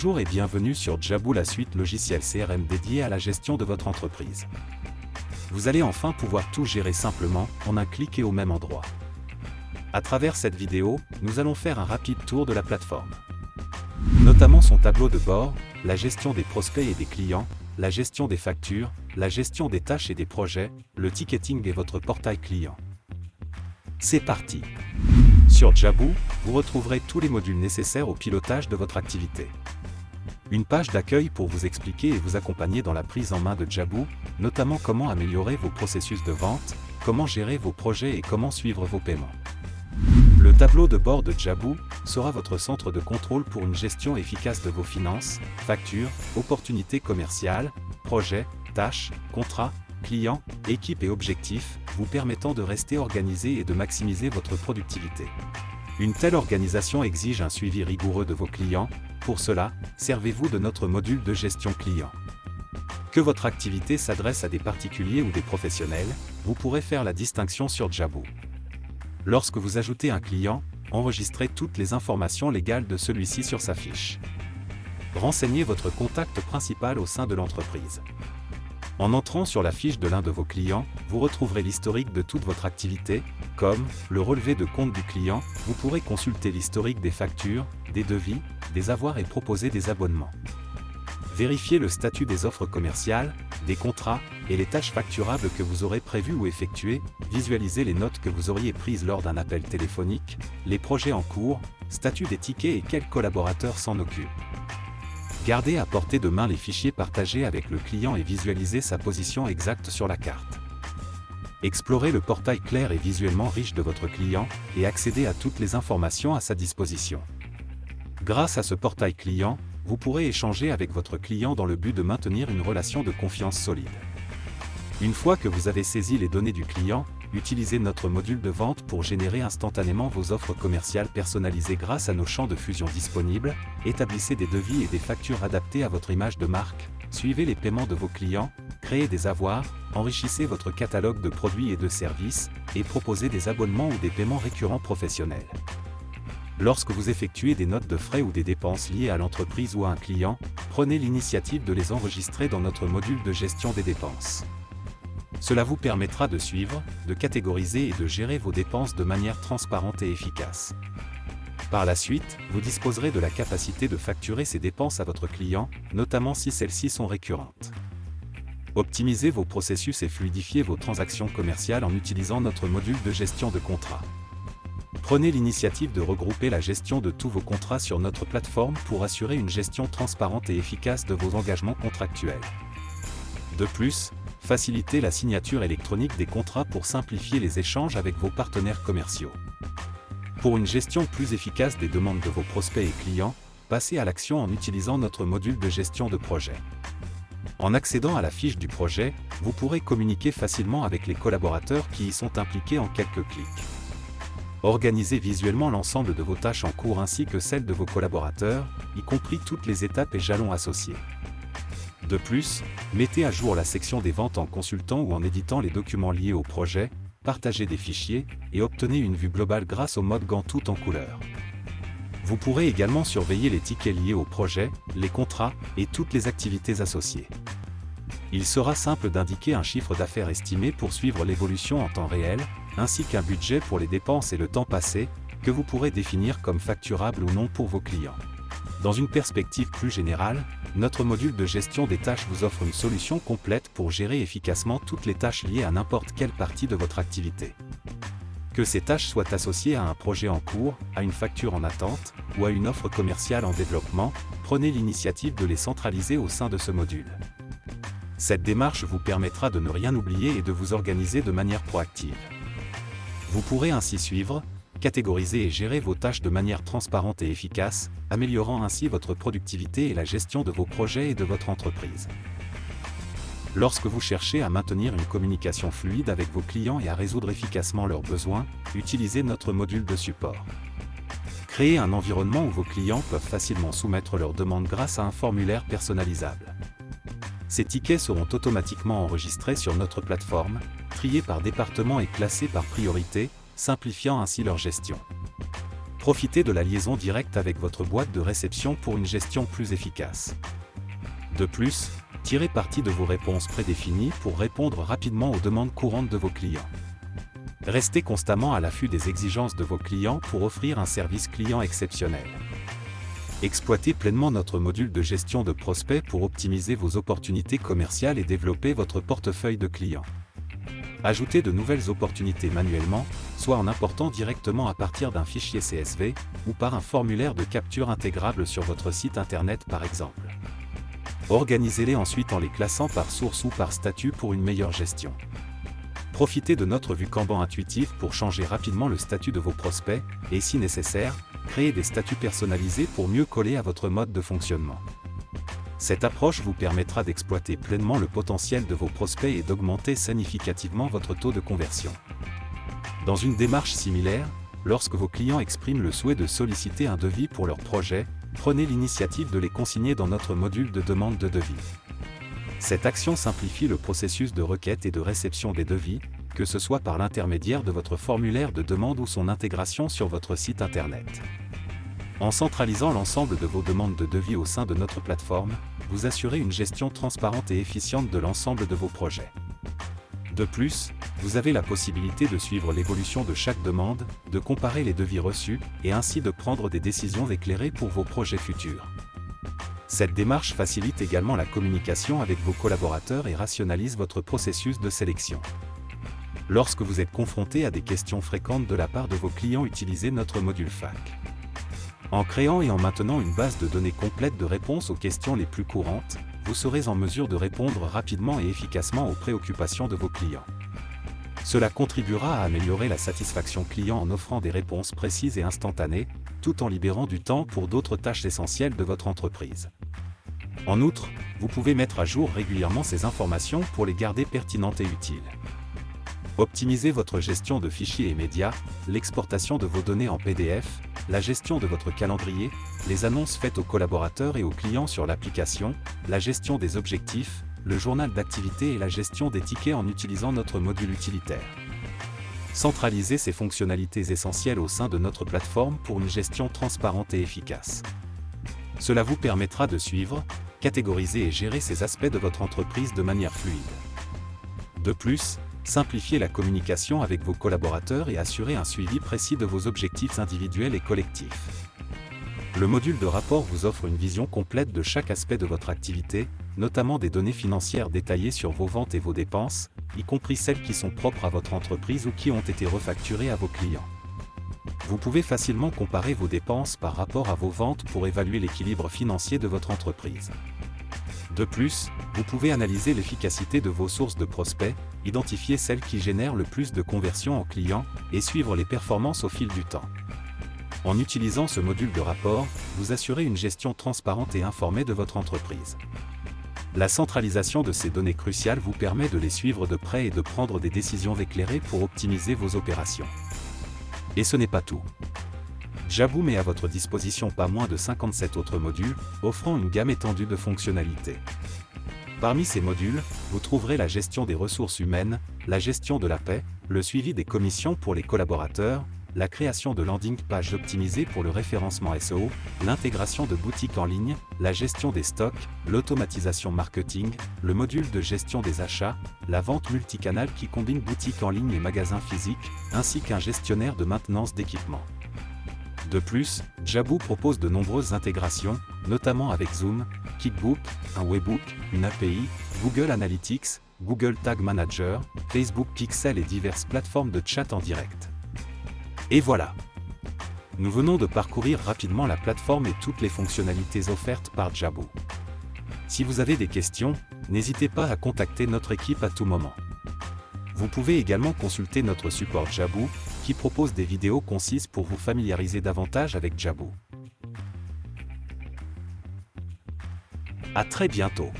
Bonjour et bienvenue sur Jaboo, la suite logicielle CRM dédiée à la gestion de votre entreprise. Vous allez enfin pouvoir tout gérer simplement, en un clic et au même endroit. À travers cette vidéo, nous allons faire un rapide tour de la plateforme. Notamment son tableau de bord, la gestion des prospects et des clients, la gestion des factures, la gestion des tâches et des projets, le ticketing et votre portail client. C'est parti! Sur Jaboo, vous retrouverez tous les modules nécessaires au pilotage de votre activité. Une page d'accueil pour vous expliquer et vous accompagner dans la prise en main de Jaboo, notamment comment améliorer vos processus de vente, comment gérer vos projets et comment suivre vos paiements. Le tableau de bord de Jaboo sera votre centre de contrôle pour une gestion efficace de vos finances, factures, opportunités commerciales, projets, tâches, contrats, clients, équipes et objectifs, vous permettant de rester organisé et de maximiser votre productivité. Une telle organisation exige un suivi rigoureux de vos clients. Pour cela, servez-vous de notre module de gestion client. Que votre activité s'adresse à des particuliers ou des professionnels, vous pourrez faire la distinction sur Jaboo. Lorsque vous ajoutez un client, enregistrez toutes les informations légales de celui-ci sur sa fiche. Renseignez votre contact principal au sein de l'entreprise. En entrant sur la fiche de l'un de vos clients, vous retrouverez l'historique de toute votre activité, comme le relevé de compte du client. Vous pourrez consulter l'historique des factures, des devis, des avoirs et proposer des abonnements. Vérifiez le statut des offres commerciales, des contrats et les tâches facturables que vous aurez prévues ou effectuées. Visualisez les notes que vous auriez prises lors d'un appel téléphonique, les projets en cours, statut des tickets et quel collaborateur s'en occupe. Gardez à portée de main les fichiers partagés avec le client et visualisez sa position exacte sur la carte. Explorez le portail clair et visuellement riche de votre client et accédez à toutes les informations à sa disposition. Grâce à ce portail client, vous pourrez échanger avec votre client dans le but de maintenir une relation de confiance solide. Une fois que vous avez saisi les données du client, utilisez notre module de vente pour générer instantanément vos offres commerciales personnalisées grâce à nos champs de fusion disponibles. Établissez des devis et des factures adaptés à votre image de marque, suivez les paiements de vos clients, créez des avoirs, enrichissez votre catalogue de produits et de services, et proposez des abonnements ou des paiements récurrents professionnels. Lorsque vous effectuez des notes de frais ou des dépenses liées à l'entreprise ou à un client, prenez l'initiative de les enregistrer dans notre module de gestion des dépenses. Cela vous permettra de suivre, de catégoriser et de gérer vos dépenses de manière transparente et efficace. Par la suite, vous disposerez de la capacité de facturer ces dépenses à votre client, notamment si celles-ci sont récurrentes. Optimisez vos processus et fluidifiez vos transactions commerciales en utilisant notre module de gestion de contrats. Prenez l'initiative de regrouper la gestion de tous vos contrats sur notre plateforme pour assurer une gestion transparente et efficace de vos engagements contractuels. De plus, facilitez la signature électronique des contrats pour simplifier les échanges avec vos partenaires commerciaux. Pour une gestion plus efficace des demandes de vos prospects et clients, passez à l'action en utilisant notre module de gestion de projet. En accédant à la fiche du projet, vous pourrez communiquer facilement avec les collaborateurs qui y sont impliqués en quelques clics. Organisez visuellement l'ensemble de vos tâches en cours ainsi que celles de vos collaborateurs, y compris toutes les étapes et jalons associés. De plus, mettez à jour la section des ventes en consultant ou en éditant les documents liés au projet, partagez des fichiers, et obtenez une vue globale grâce au mode Gantt tout en couleur. Vous pourrez également surveiller les tickets liés au projet, les contrats, et toutes les activités associées. Il sera simple d'indiquer un chiffre d'affaires estimé pour suivre l'évolution en temps réel, ainsi qu'un budget pour les dépenses et le temps passé, que vous pourrez définir comme facturable ou non pour vos clients. Dans une perspective plus générale, notre module de gestion des tâches vous offre une solution complète pour gérer efficacement toutes les tâches liées à n'importe quelle partie de votre activité. Que ces tâches soient associées à un projet en cours, à une facture en attente, ou à une offre commerciale en développement, prenez l'initiative de les centraliser au sein de ce module. Cette démarche vous permettra de ne rien oublier et de vous organiser de manière proactive. Vous pourrez ainsi suivre, catégoriser et gérer vos tâches de manière transparente et efficace, améliorant ainsi votre productivité et la gestion de vos projets et de votre entreprise. Lorsque vous cherchez à maintenir une communication fluide avec vos clients et à résoudre efficacement leurs besoins, utilisez notre module de support. Créez un environnement où vos clients peuvent facilement soumettre leurs demandes grâce à un formulaire personnalisable. Ces tickets seront automatiquement enregistrés sur notre plateforme, triés par département et classés par priorité, simplifiant ainsi leur gestion. Profitez de la liaison directe avec votre boîte de réception pour une gestion plus efficace. De plus, tirez parti de vos réponses prédéfinies pour répondre rapidement aux demandes courantes de vos clients. Restez constamment à l'affût des exigences de vos clients pour offrir un service client exceptionnel. Exploitez pleinement notre module de gestion de prospects pour optimiser vos opportunités commerciales et développer votre portefeuille de clients. Ajoutez de nouvelles opportunités manuellement, soit en important directement à partir d'un fichier CSV, ou par un formulaire de capture intégrable sur votre site internet par exemple. Organisez-les ensuite en les classant par source ou par statut pour une meilleure gestion. Profitez de notre vue Kanban intuitive pour changer rapidement le statut de vos prospects, et si nécessaire, créez des statuts personnalisés pour mieux coller à votre mode de fonctionnement. Cette approche vous permettra d'exploiter pleinement le potentiel de vos prospects et d'augmenter significativement votre taux de conversion. Dans une démarche similaire, lorsque vos clients expriment le souhait de solliciter un devis pour leur projet, prenez l'initiative de les consigner dans notre module de demande de devis. Cette action simplifie le processus de requête et de réception des devis, que ce soit par l'intermédiaire de votre formulaire de demande ou son intégration sur votre site internet. En centralisant l'ensemble de vos demandes de devis au sein de notre plateforme, vous assurez une gestion transparente et efficiente de l'ensemble de vos projets. De plus, vous avez la possibilité de suivre l'évolution de chaque demande, de comparer les devis reçus, et ainsi de prendre des décisions éclairées pour vos projets futurs. Cette démarche facilite également la communication avec vos collaborateurs et rationalise votre processus de sélection. Lorsque vous êtes confronté à des questions fréquentes de la part de vos clients, utilisez notre module FAQ. En créant et en maintenant une base de données complète de réponses aux questions les plus courantes, vous serez en mesure de répondre rapidement et efficacement aux préoccupations de vos clients. Cela contribuera à améliorer la satisfaction client en offrant des réponses précises et instantanées, tout en libérant du temps pour d'autres tâches essentielles de votre entreprise. En outre, vous pouvez mettre à jour régulièrement ces informations pour les garder pertinentes et utiles. Optimisez votre gestion de fichiers et médias, l'exportation de vos données en PDF, la gestion de votre calendrier, les annonces faites aux collaborateurs et aux clients sur l'application, la gestion des objectifs, le journal d'activité et la gestion des tickets en utilisant notre module utilitaire. Centralisez ces fonctionnalités essentielles au sein de notre plateforme pour une gestion transparente et efficace. Cela vous permettra de suivre, catégoriser et gérer ces aspects de votre entreprise de manière fluide. De plus, simplifiez la communication avec vos collaborateurs et assurez un suivi précis de vos objectifs individuels et collectifs. Le module de rapport vous offre une vision complète de chaque aspect de votre activité, notamment des données financières détaillées sur vos ventes et vos dépenses, y compris celles qui sont propres à votre entreprise ou qui ont été refacturées à vos clients. Vous pouvez facilement comparer vos dépenses par rapport à vos ventes pour évaluer l'équilibre financier de votre entreprise. De plus, vous pouvez analyser l'efficacité de vos sources de prospects, identifier celles qui génèrent le plus de conversions en clients et suivre les performances au fil du temps. En utilisant ce module de rapport, vous assurez une gestion transparente et informée de votre entreprise. La centralisation de ces données cruciales vous permet de les suivre de près et de prendre des décisions éclairées pour optimiser vos opérations. Et ce n'est pas tout. Jaboo met à votre disposition pas moins de 57 autres modules, offrant une gamme étendue de fonctionnalités. Parmi ces modules, vous trouverez la gestion des ressources humaines, la gestion de la paie, le suivi des commissions pour les collaborateurs, la création de landing pages optimisées pour le référencement SEO, l'intégration de boutiques en ligne, la gestion des stocks, l'automatisation marketing, le module de gestion des achats, la vente multicanal qui combine boutiques en ligne et magasins physiques, ainsi qu'un gestionnaire de maintenance d'équipement. De plus, Jaboo propose de nombreuses intégrations, notamment avec Zoom, Kickbook, un webbook, une API, Google Analytics, Google Tag Manager, Facebook Pixel et diverses plateformes de chat en direct. Et voilà! Nous venons de parcourir rapidement la plateforme et toutes les fonctionnalités offertes par Jaboo. Si vous avez des questions, n'hésitez pas à contacter notre équipe à tout moment. Vous pouvez également consulter notre support Jaboo, qui propose des vidéos concises pour vous familiariser davantage avec Jaboo. À très bientôt!